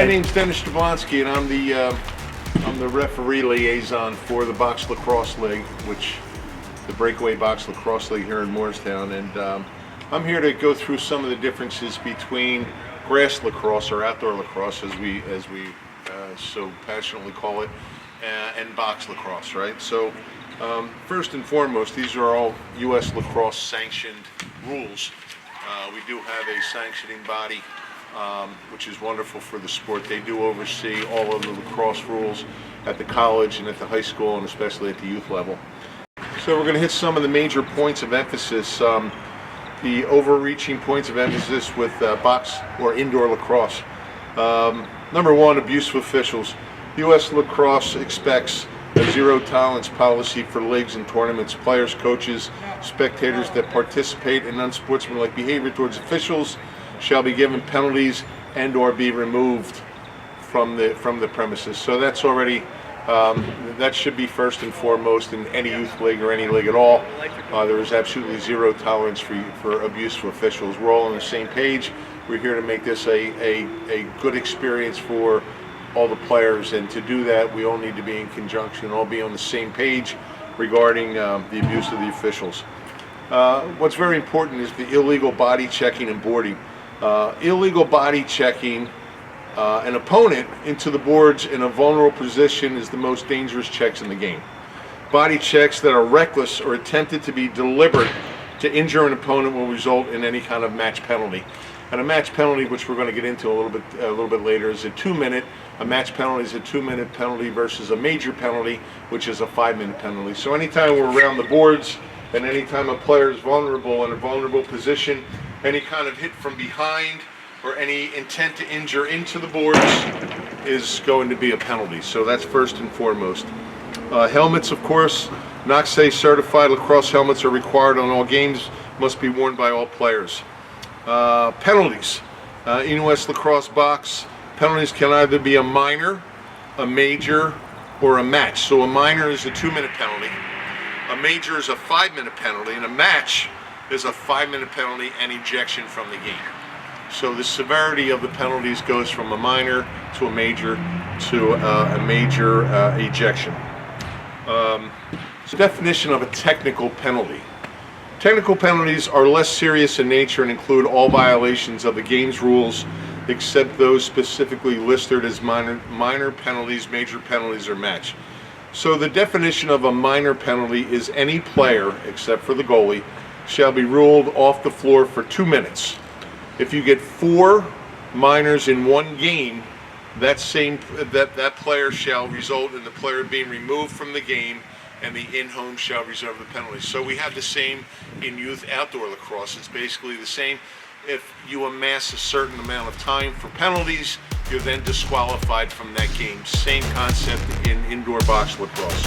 name's Dennis Jablonoski, and I'm the referee liaison for the Box Lacrosse League, which the Breakaway Box Lacrosse League here in Moorestown, and I'm here to go through some of the differences between grass lacrosse, or outdoor lacrosse, as we so passionately call it, and box lacrosse. Right. So first and foremost, these are all U.S. lacrosse sanctioned rules. We do have a sanctioning body, which is wonderful for the sport. They do oversee all of the lacrosse rules at the college and at the high school, and especially at the youth level. So we're going to hit some of the major points of emphasis, the overreaching points of emphasis with box or indoor lacrosse. Number one, abuse of officials. U.S. lacrosse expects a zero tolerance policy for leagues and tournaments. Players, coaches, spectators that participate in unsportsmanlike behavior towards officials shall be given penalties and or be removed from the premises. So that's already that should be first and foremost in any youth league or any league at all. There is absolutely zero tolerance for abuse of officials. We're all on the same page. We're here to make this a good experience for all the players, and to do that we all need to be in conjunction, all be on the same page regarding the abuse of the officials. What's very important is the illegal body checking and boarding. Illegal body checking an opponent into the boards in a vulnerable position is the most dangerous checks in the game. Body checks that are reckless or attempted to be deliberate to injure an opponent will result in any kind of match penalty. And a match penalty, which we're going to get into a little bit later, is a 2-minute. A match penalty is a 2-minute penalty versus a major penalty, which is a 5-minute penalty. So anytime we're around the boards and anytime a player is vulnerable in a vulnerable position, any kind of hit from behind or any intent to injure into the boards is going to be a penalty. So that's first and foremost. Helmets, of course, NOCSAE certified lacrosse helmets are required on all games, must be worn by all players. Penalties. In U.S. lacrosse box, penalties can either be a minor, a major, or a match. So a minor is a 2-minute penalty, a major is a 5-minute penalty, and a match is a 5-minute penalty and ejection from the game. So the severity of the penalties goes from a minor to a major to a major ejection. So definition of a technical penalty. Technical penalties are less serious in nature and include all violations of the game's rules except those specifically listed as minor penalties, major penalties, or match. So the definition of a minor penalty is any player, except for the goalie, shall be ruled off the floor for 2 minutes. If you get 4 minors in one game, that player shall result in the player being removed from the game, and the in-home shall reserve the penalty. So we have the same in youth outdoor lacrosse. It's basically the same. If you amass a certain amount of time for penalties, you're then disqualified from that game. Same concept in indoor box lacrosse.